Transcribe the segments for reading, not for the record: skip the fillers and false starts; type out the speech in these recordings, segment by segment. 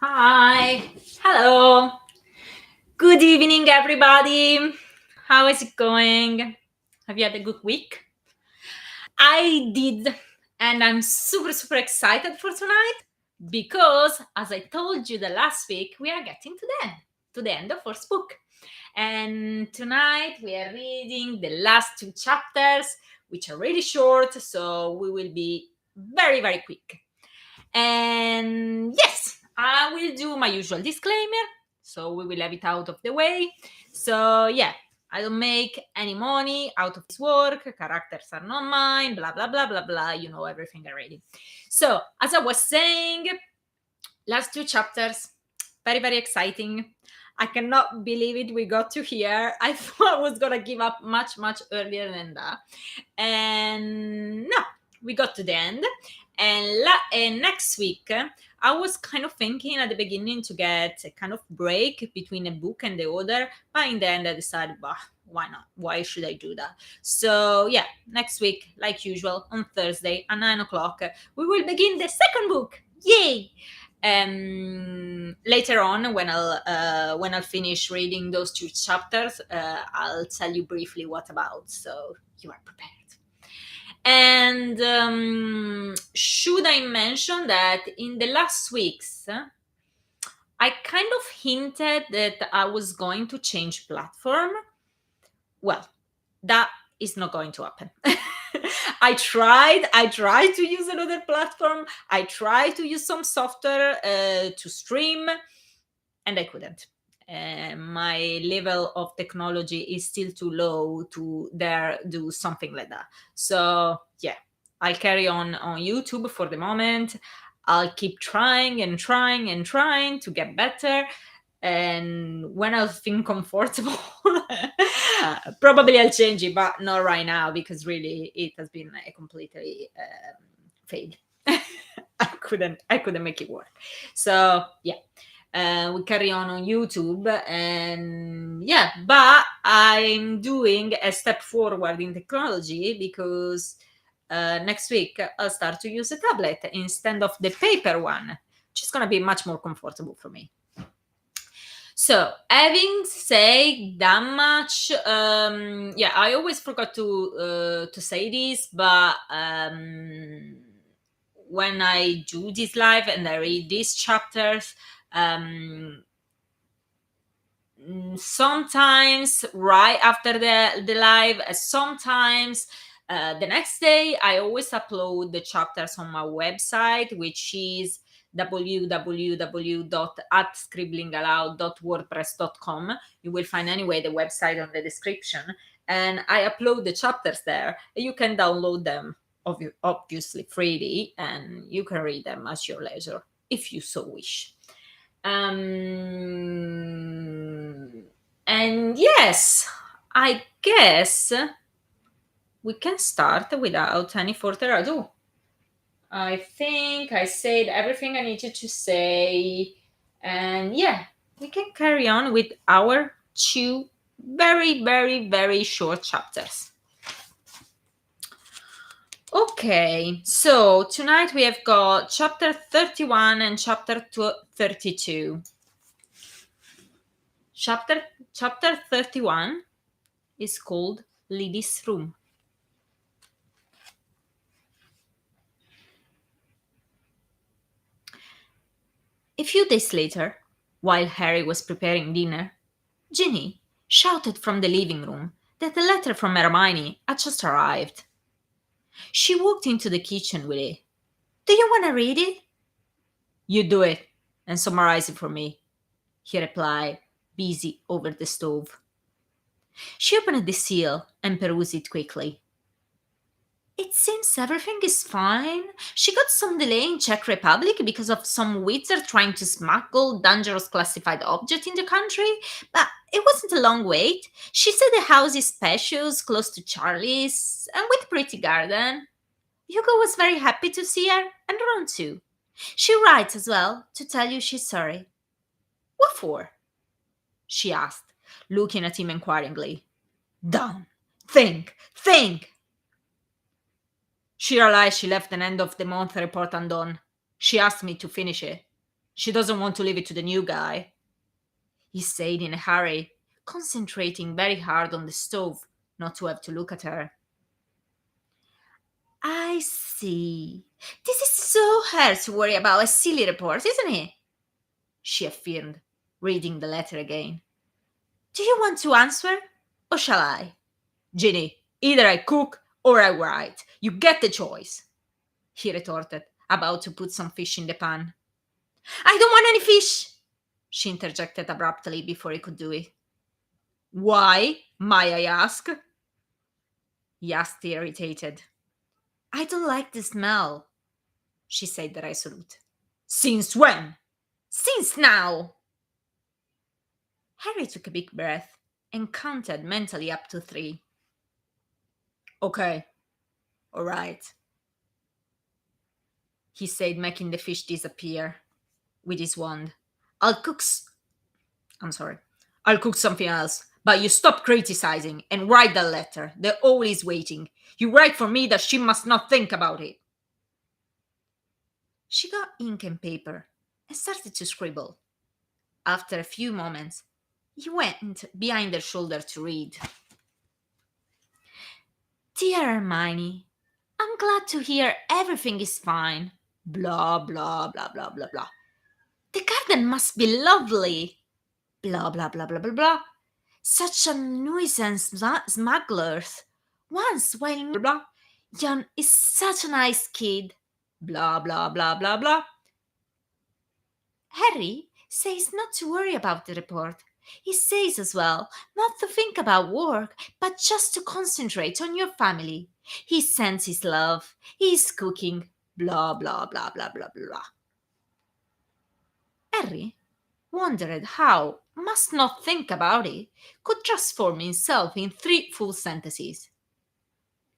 Hi, hello, good evening, everybody. How is it going? Have you had a good week? I did, and I'm super excited for tonight because, as I told you the last week, we are getting to the end of first book. And tonight we are reading the last two chapters, which are really short, so we will be very quick. And yes, I will do my usual disclaimer. So we will have it out of the way. So yeah, I don't make any money out of this work. Characters are not mine, blah, blah. You know everything already. So as I was saying, last two chapters, very exciting. I cannot believe it. We got to here. I thought I was going to give up much earlier than that. And no, we got to the end. And next week, I was kind of thinking at the beginning to get a kind of break between a book and the other. But in the end, I decided, bah, why not? Why should I do that? So yeah, next week, like usual, on Thursday at 9 o'clock, we will begin the second book. Yay! Later on, when I'll finish reading those two chapters, I'll tell you briefly what about, so you are prepared. And should I mention that in the last weeks, I kind of hinted that I was going to change platform. Well, that is not going to happen. I tried to use another platform. I tried to use some software to stream, and I couldn't. My level of technology is still too low to dare do something like that. So yeah, I'll carry on YouTube for the moment. I'll keep trying to get better. And when I'll feel comfortable, probably I'll change it, but not right now because really it has been a completely fail. I couldn't make it work. So yeah, we carry on YouTube, and yeah, but I'm doing a step forward in technology because next week I'll start to use a tablet instead of the paper one, which is going to be much more comfortable for me. So, having said that much, yeah, I always forgot to say this, but when I do this live and I read these chapters, sometimes right after the live, sometimes the next day, I always upload the chapters on my website, which is www.scribblingaloud.wordpress.com. You will find anyway the website on the description, and I upload the chapters there. You can download them obviously freely, and you can read them at your leisure if you so wish. And yes, I guess we can start without any further ado. I think I said everything I needed to say, and yeah, we can carry on with our two very short chapters. Okay, so tonight we have got chapter 31 and chapter 32. Chapter 31 is called Libby's Room. A few days later, while Harry was preparing dinner, Ginny shouted from the living room that a letter from Hermione had just arrived. She walked into the kitchen with it. "Do you want to read it?" "You do it and summarize it for me," he replied, busy over the stove. She opened the seal and perused it quickly. "It seems everything is fine. She got some delay in Czech Republic because of some wizard trying to smuggle dangerous classified object in the country, but it wasn't a long wait. She said the house is spacious, close to Charlie's, and with pretty garden. Hugo was very happy to see her, and Ron too. She writes as well to tell you she's sorry." "What for?" she asked, looking at him inquiringly. "Done. Think! She realized she left an end of the month report undone. She asked me to finish it." She doesn't want to leave it to the new guy, he said in a hurry, concentrating very hard on the stove not to have to look at her. I see. This is so hard to worry about a silly report, isn't it? She affirmed, reading the letter again. Do you want to answer, or shall I? Ginny, either I cook or I write. You get the choice, he retorted, about to put some fish in the pan. I don't want any fish, she interjected abruptly before he could do it. Why, may I ask? He asked, irritated. I don't like the smell, she said, resolute. Since when? Since now. Harry took a big breath and counted mentally up to 3. Okay, all right, he said, making the fish disappear with his wand. I'll cook. I'm sorry. I'll cook something else. But you stop criticizing and write the letter. They're always waiting. You write for me that she must not think about it. She got ink and paper and started to scribble. After a few moments, he went behind her shoulder to read. Dear Hermione, I'm glad to hear everything is fine. Blah, blah, blah, blah, blah, blah. The garden must be lovely. Blah, blah, blah, blah, blah, blah. Such a nuisance, smugglers. Once, while blah, John is such a nice kid. Blah, blah, blah, blah, blah. Harry says not to worry about the report. He says as well not to think about work, but just to concentrate on your family. He sends his love. He's cooking. Blah, blah, blah, blah, blah, blah. Harry wondered how must not think about it could transform himself in 3 full sentences.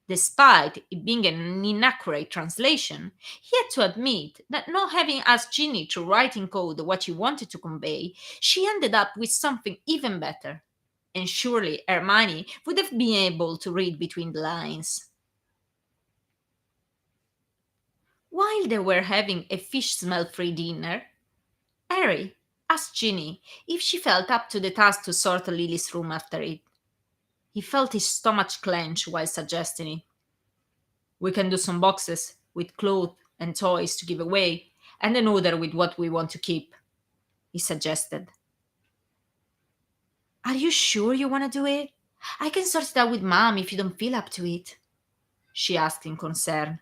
Despite it being an inaccurate translation, he had to admit that not having asked Ginny to write in code what he wanted to convey, she ended up with something even better. And surely Hermione would have been able to read between the lines. While they were having a fish smell-free dinner, Harry asked Ginny if she felt up to the task to sort Lily's room after it. He felt his stomach clench while suggesting it. We can do some boxes with clothes and toys to give away, and another with what we want to keep, he suggested. Are you sure you want to do it? I can sort it out with Mom if you don't feel up to it, she asked in concern.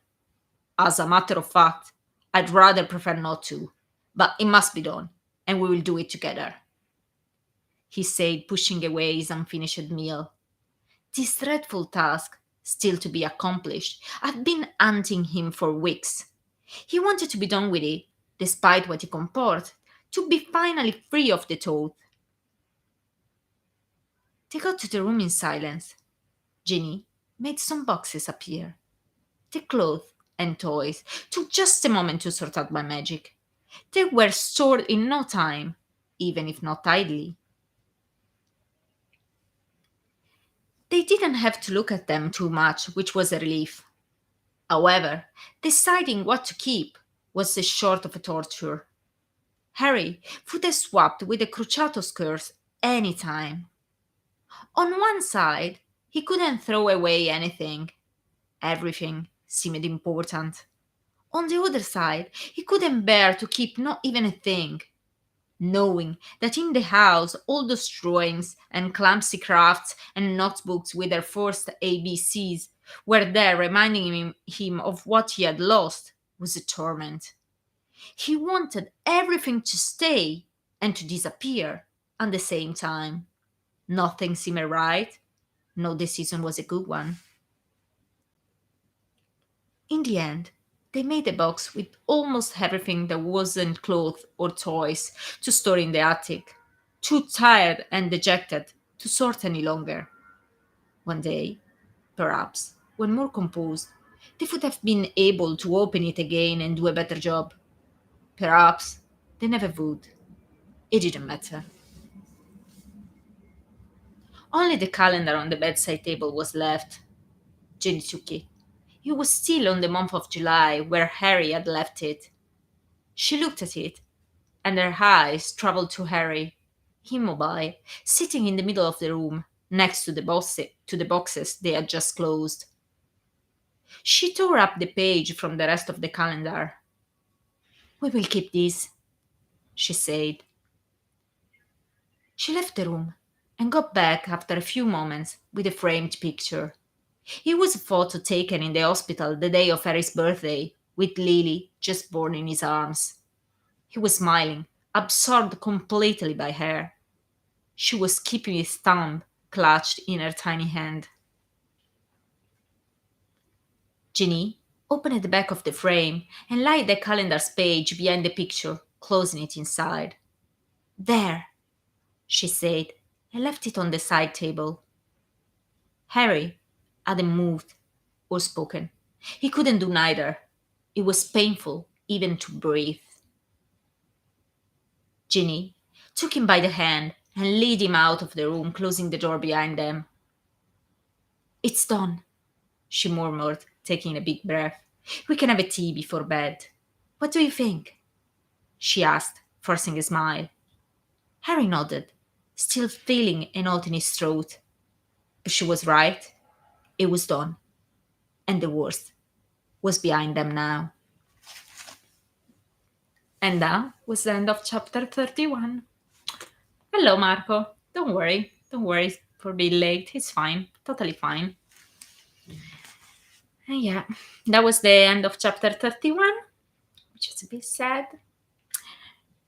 As a matter of fact, I'd rather prefer not to, but it must be done, and we will do it together, he said, pushing away his unfinished meal. This dreadful task, still to be accomplished, had been haunting him for weeks. He wanted to be done with it, despite what it comported, to be finally free of the thought. They got to the room in silence. Ginny made some boxes appear. The clothes and toys took just a moment to sort out by magic. They were stored in no time, even if not tidily. They didn't have to look at them too much, which was a relief. However, deciding what to keep was a sort of a torture. Harry would have swapped with the Cruciato skirts any time. On one side, he couldn't throw away anything. Everything seemed important. On the other side, he couldn't bear to keep not even a thing. Knowing that in the house all those drawings and clumsy crafts and notebooks with their first ABCs were there reminding him of what he had lost was a torment. He wanted everything to stay and to disappear at the same time. Nothing seemed right. No decision was a good one. In the end, they made a box with almost everything that wasn't clothes or toys to store in the attic, too tired and dejected to sort any longer. One day, perhaps, when more composed, they would have been able to open it again and do a better job. Perhaps they never would. It didn't matter. Only the calendar on the bedside table was left. Jenny took it. It was still on the month of July, where Harry had left it. She looked at it and her eyes traveled to Harry, immobile, sitting in the middle of the room, next to the boxes they had just closed. She tore up the page from the rest of the calendar. "We will keep these," she said. She left the room and got back after a few moments with a framed picture. It was a photo taken in the hospital the day of Harry's birthday, with Lily just born in his arms. He was smiling, absorbed completely by her. She was keeping his thumb clutched in her tiny hand. Ginny opened the back of the frame and laid the calendar's page behind the picture, closing it inside. "There," she said, and left it on the side table. Harry hadn't moved or spoken. He couldn't do neither. It was painful even to breathe. Ginny took him by the hand and led him out of the room, closing the door behind them. "It's done," she murmured, taking a big breath. "We can have a tea before bed. What do you think?" she asked, forcing a smile. Harry nodded, still feeling a knot in his throat. But she was right. It was done, and the worst was behind them now. And that was the end of chapter 31. Hello, Marco. Don't worry. Don't worry for being late. It's fine. Totally fine. And yeah, that was the end of chapter 31, which is a bit sad.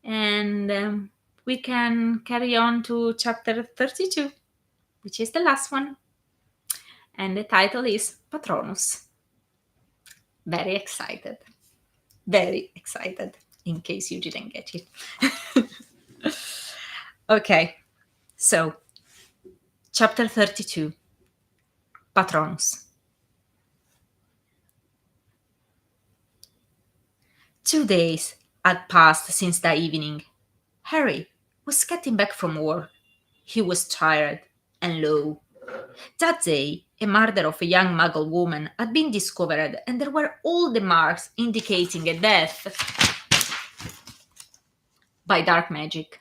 And we can carry on to chapter 32, which is the last one. And the title is Patronus. Very excited. Very excited, in case you didn't get it. Okay, so chapter 32, Patronus. 2 days had passed since that evening. Harry was getting back from work. He was tired and low. That day, a murder of a young muggle woman had been discovered, and there were all the marks indicating a death by dark magic.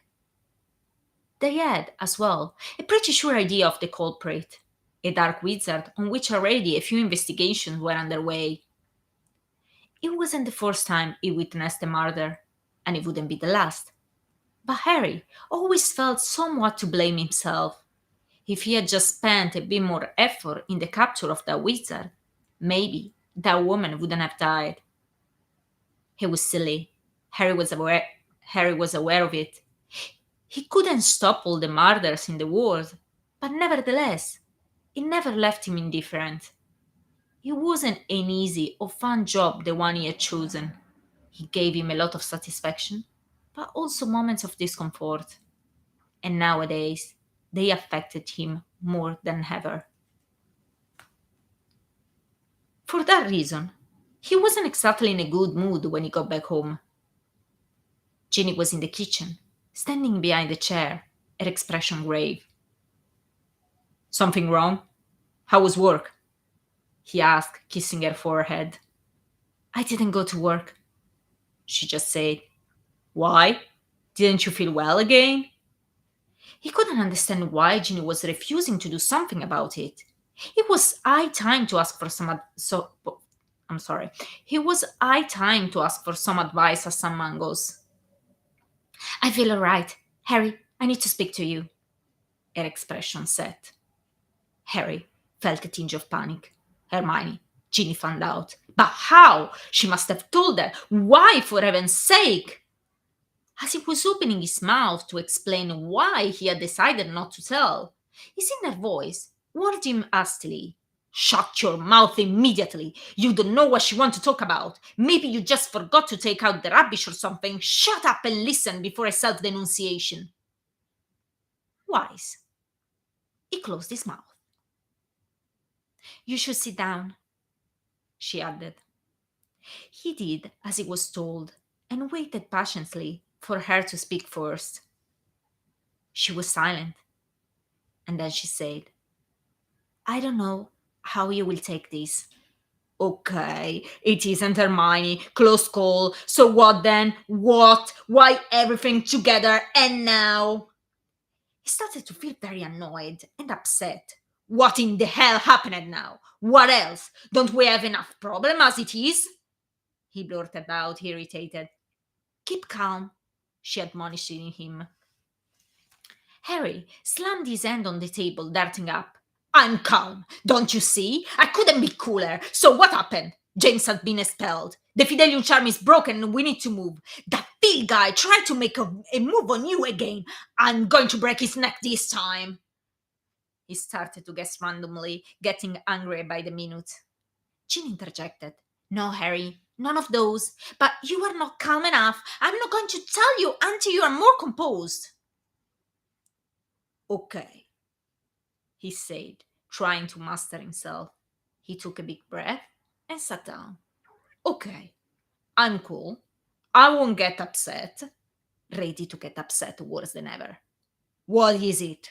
They had, as well, a pretty sure idea of the culprit, a dark wizard on which already a few investigations were underway. It wasn't the first time he witnessed a murder, and it wouldn't be the last. But Harry always felt somewhat to blame himself. If he had just spent a bit more effort in the capture of that wizard, maybe that woman wouldn't have died. He was silly. Harry was aware of it. He couldn't stop all the murders in the world, but nevertheless, it never left him indifferent. It wasn't an easy or fun job, the one he had chosen. It gave him a lot of satisfaction, but also moments of discomfort. And nowadays, they affected him more than ever. For that reason, he wasn't exactly in a good mood when he got back home. Ginny was in the kitchen, standing behind a chair, her expression grave. "Something wrong? How was work?" he asked, kissing her forehead. "I didn't go to work," she just said. "Why? Didn't you feel well again?" He couldn't understand why Ginny was refusing to do something about it. It was high time to ask for some I'm sorry. It was high time to ask for some advice as some mangoes. "I feel all right. Harry, I need to speak to you," her expression said. Harry felt a tinge of panic. Hermione, Ginny found out. But how? She must have told her. Why, for heaven's sake? As he was opening his mouth to explain why he had decided not to tell, his inner voice warned him hastily. "Shut your mouth immediately. You don't know what she wants to talk about. Maybe you just forgot to take out the rubbish or something. Shut up and listen before a self-denunciation." Wise. He closed his mouth. "You should sit down," she added. He did as he was told and waited patiently for her to speak first. She was silent, and then she said, "I don't know how you will take this, Okay, it isn't Hermione. Close call. So what then? What? Why everything together and now? He started to feel very annoyed and upset. What in the hell happened now? What else? Don't we have enough problem as it is? He blurted out, irritated. Keep calm, she admonished him. Harry slammed his hand on the table, darting up. I'm calm, don't you see? I couldn't be cooler. So what happened? James has been expelled. The Fidelium charm is broken and we need to move. That Phil guy tried to make a move on you again. I'm going to break his neck this time. He started to guess randomly, getting angry by the minute. Jean interjected. No, Harry, none of those. But you are not calm enough. I'm not going to tell you until you are more composed. Okay, he said, trying to master himself. He took a big breath and sat down. Okay, I'm cool. I won't get upset. Ready to get upset worse than ever. What is it?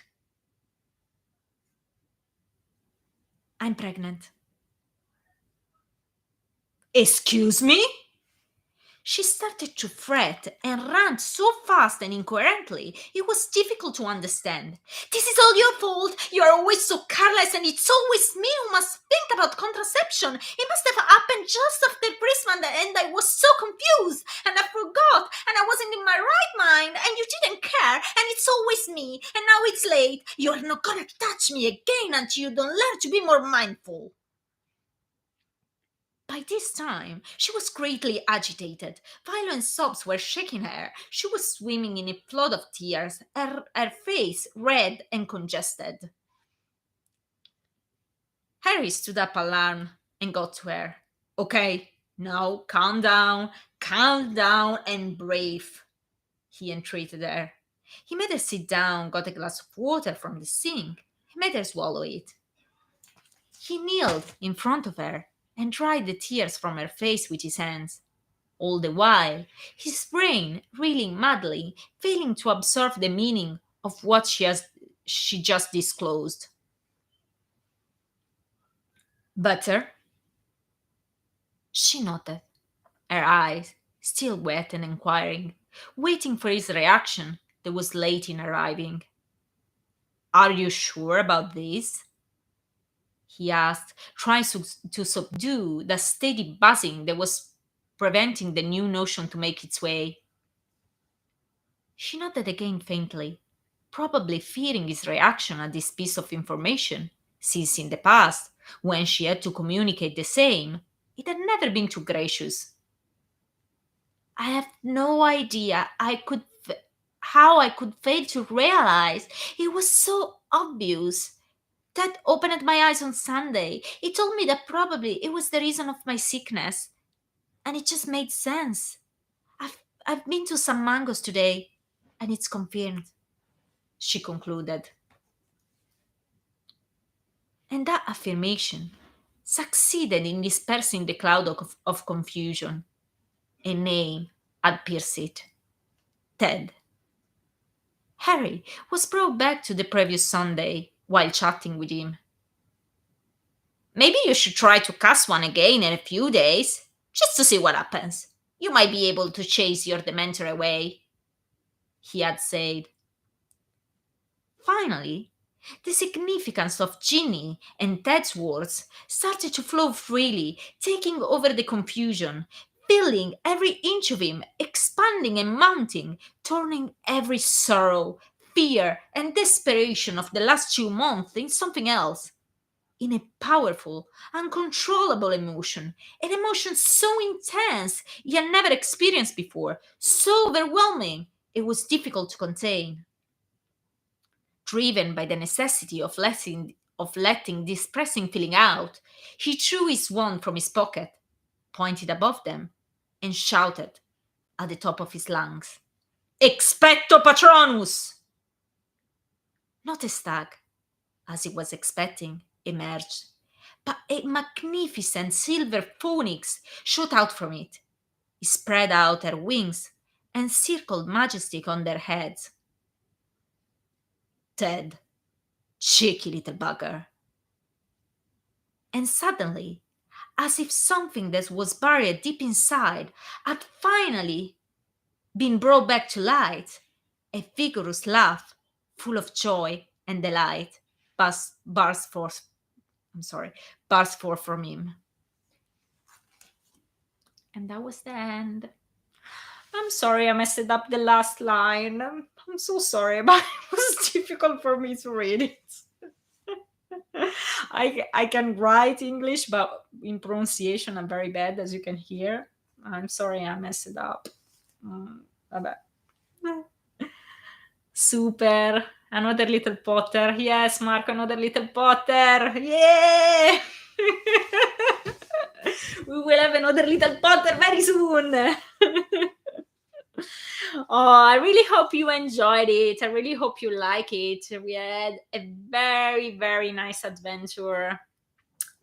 I'm pregnant. Excuse me? She started to fret and ran so fast and incoherently it was difficult to understand. This is all your fault. You are always so careless, and it's always me who must think about contraception. It must have happened just after Christmas, and I was so confused, and I forgot, and I wasn't in my right mind, and you didn't care, and it's always me, and now it's late. You are not gonna touch me again until you don't learn to be more mindful. By this time, she was greatly agitated. Violent sobs were shaking her. She was swimming in a flood of tears, her face red and congested. Harry stood up alarmed and got to her. Okay, now calm down and brave, he entreated her. He made her sit down, got a glass of water from the sink, he made her swallow it. He kneeled in front of her and dried the tears from her face with his hands. All the while, his brain reeling madly, failing to absorb the meaning of what she just disclosed. Butter? She nodded, her eyes still wet and inquiring, waiting for his reaction that was late in arriving. Are you sure about this? He asked, trying to subdue the steady buzzing that was preventing the new notion to make its way. She nodded again faintly, probably fearing his reaction at this piece of information, since in the past, when she had to communicate the same, it had never been too gracious. I have no idea how I could fail to realize it was so obvious. That opened my eyes on Sunday. It told me that probably it was the reason of my sickness, and it just made sense. I've been to some mangoes today, and it's confirmed, she concluded. And that affirmation succeeded in dispersing the cloud of confusion. A name had pierced it. Ted. Harry was brought back to the previous Sunday while chatting with him. Maybe you should try to cast one again in a few days, just to see what happens. You might be able to chase your Dementor away, he had said. Finally, the significance of Ginny and Ted's words started to flow freely, taking over the confusion, filling every inch of him, expanding and mounting, turning every sorrow, fear, and desperation of the last 2 months into something else. In a powerful, uncontrollable emotion, an emotion so intense he had never experienced before, so overwhelming it was difficult to contain. Driven by the necessity of letting this pressing feeling out, he drew his wand from his pocket, pointed above them, and shouted at the top of his lungs, Expecto Patronus! Not a stag, as he was expecting, emerged, but a magnificent silver phoenix shot out from it. It spread out her wings and circled majestic on their heads. Ted, cheeky little bugger. And suddenly, as if something that was buried deep inside had finally been brought back to light. A vigorous laugh, full of joy and delight, burst forth. I'm sorry, burst forth from him. And that was the end. I'm sorry I messed up the last line. I'm so sorry, but it was difficult for me to read it. I can write English, but in pronunciation I'm very bad, as you can hear. I'm sorry I messed it up. Vabbè. Super. Another little Potter. Yes, Mark, another little Potter. Yeah! We will have another little Potter very soon. Oh, I really hope you enjoyed it. I really hope you like it. We had a very, very nice adventure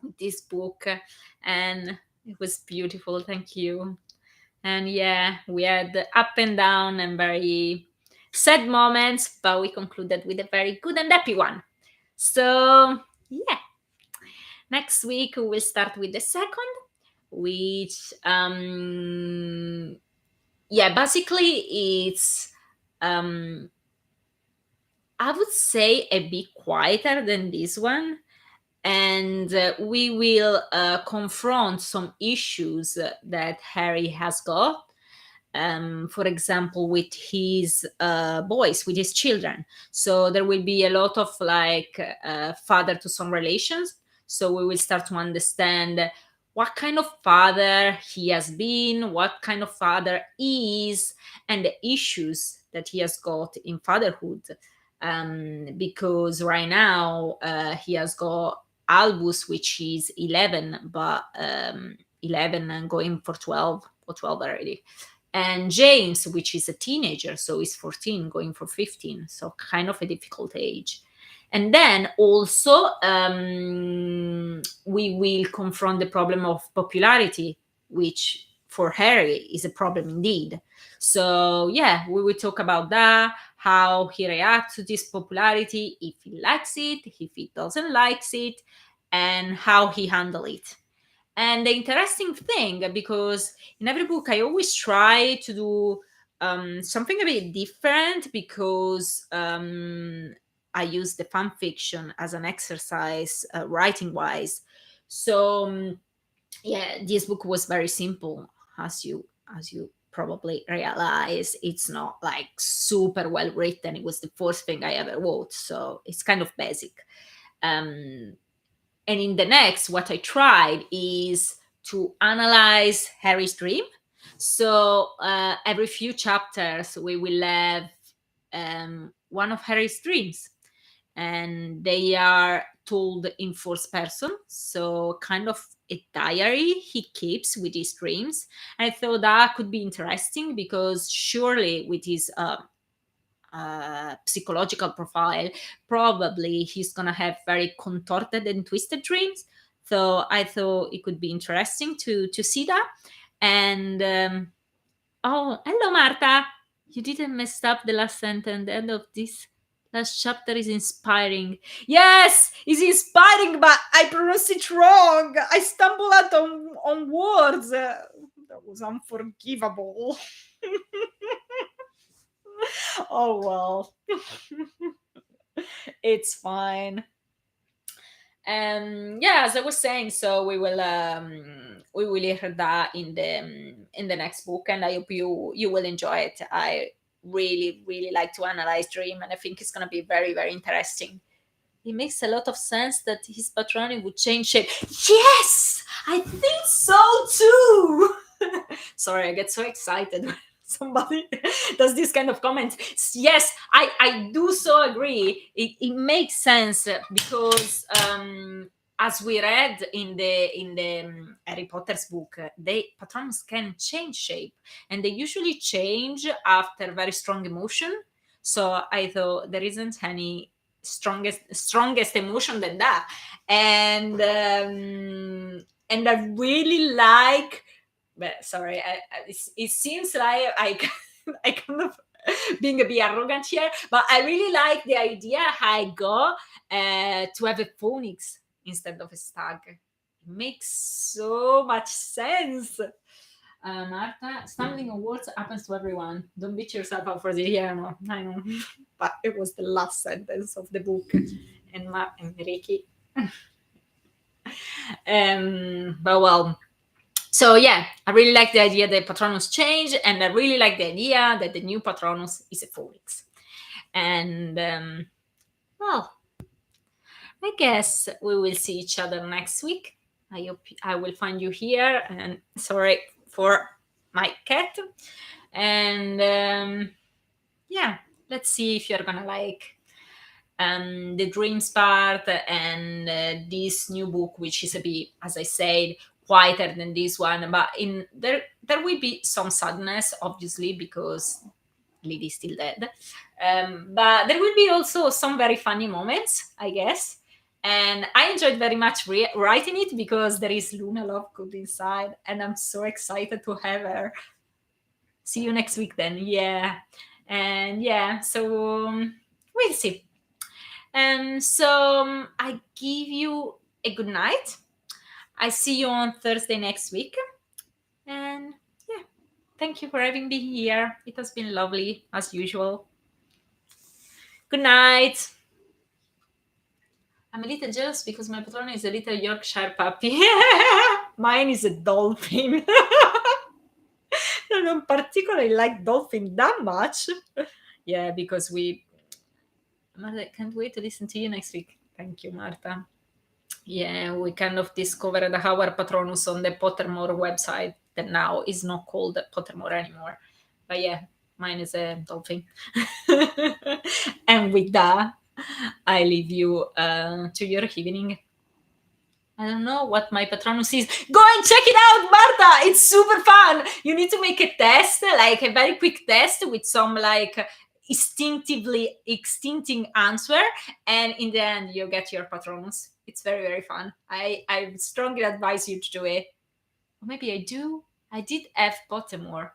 with this book, and it was beautiful. Thank you. And yeah, we had the up and down and very sad moments, but we concluded with a very good and happy one. So yeah, next week we will start with the second, which yeah, basically it's I would say a bit quieter than this one, and we will confront some issues that Harry has got. For example, with his boys, with his children. So there will be a lot of like father to son relations. So we will start to understand what kind of father he has been, what kind of father is, and the issues that he has got in fatherhood. Because right now he has got Albus, which is 11, but 11 and going for 12 or 12 already, and James, which is a teenager, so he's 14 going for 15, so kind of a difficult age. And then also we will confront the problem of popularity, which for Harry is a problem indeed. So yeah, we will talk about that, how he reacts to this popularity, if he likes it, if he doesn't like it, and how he handle it. And the interesting thing, because in every book I always try to do something a bit different, because I use the fan fiction as an exercise writing wise. So yeah, this book was very simple, as you probably realize. It's not like super well written. It was the first thing I ever wrote, so it's kind of basic. um and in the next, what I tried is to analyze Harry's dream. So every few chapters, we will have one of Harry's dreams, and they are told in first person. So kind of a diary he keeps with his dreams. I thought that could be interesting, because surely with his psychological profile, probably he's gonna have very contorted and twisted dreams. So I thought it could be interesting to see that. And oh, hello, Marta. You didn't mess up the last sentence. The end of this last chapter is inspiring. Yes, it's inspiring, but I pronounced it wrong. I stumbled out on words. That was unforgivable. Oh well. It's fine. Yeah, as I was saying, so we will hear that in the next book, and I hope you will enjoy it. I really really like to analyze dream, and I think it's going to be very very interesting. It makes a lot of sense that his Patronus would change shape. Yes, I think so too. Sorry, I get so excited when somebody does this kind of comment. Yes, I do so agree. It makes sense, because as we read in the Harry Potter's book, they Patronus can change shape, and they usually change after very strong emotion. So I thought there isn't any strongest emotion than that. And I really like, but sorry, it seems like I kind of being a bit arrogant here, but I really like the idea I got to have a phoenix instead of a stag. It makes so much sense. Marta, stumbling on words happens to everyone. Don't beat yourself up for the year. No, I know. But it was the last sentence of the book. And Ricky. But well, so yeah, I really like the idea that Patronus changed, and I really like the idea that the new Patronus is a phoenix. And well, I guess we will see each other next week. I hope I will find you here. And sorry for my cat. And yeah, let's see if you're gonna like the dreams part and this new book, which is a bit, as I said, quieter than this one. But in there will be some sadness, obviously, because Lily's still dead. But there will be also some very funny moments, I guess. And I enjoyed very much writing it because there is Luna Lovegood inside, and I'm so excited to have her. See you next week then. Yeah. And yeah, so we'll see. And so I give you a good night. I see you on Thursday next week. And yeah, thank you for having me here. It has been lovely, as usual. Good night. I'm a little jealous because my Patronus is a little Yorkshire puppy. Mine is a dolphin. I don't particularly like dolphin that much. Yeah, because Marta, can't wait to listen to you next week. Thank you, Marta. Yeah, we kind of discovered our Patronus on the Pottermore website that now is not called Pottermore anymore. But yeah, mine is a dolphin. And with that, I leave you to your evening. I don't know what my Patronus is. Go and check it out, Marta! It's super fun! You need to make a test, like a very quick test with some like instinctively extincting answer, and in the end you get your Patronus. It's very, very fun. I strongly advise you to do it. Or maybe I do. I did have Pottermore.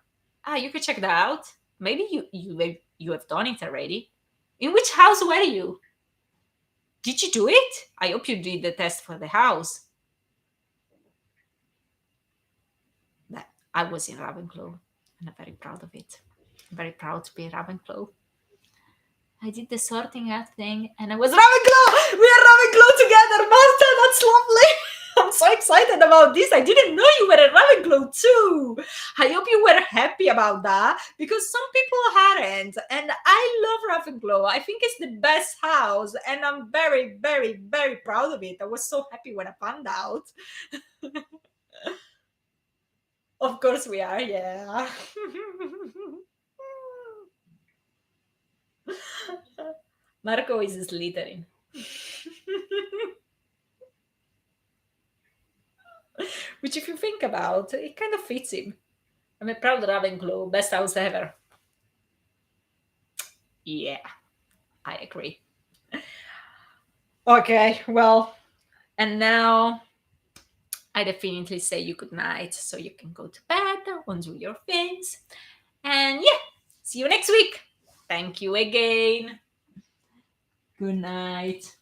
You could check that out. Maybe you have done it already. In which house were you? Did you do it? I hope you did the test for the house. But I was in Ravenclaw, and I'm very proud of it. I'm very proud to be Ravenclaw. I did the sorting out thing, and I was Ravenclaw! We are Ravenclaw together, Marta! That's lovely! I'm so excited about this. I didn't know you were a Ravenclaw too. I hope you were happy about that, because some people aren't. And I love Ravenclaw. I think it's the best house, and I'm very, very, very proud of it. I was so happy when I found out. Of course we are, yeah. Marco is Slytherin. Which, if you think about, it kind of fits him. I'm a proud Ravenclaw, best house ever. Yeah, I agree. Okay, well, and now I definitely say you good night so you can go to bed, undo your things, and yeah, see you next week. Thank you again. Good night.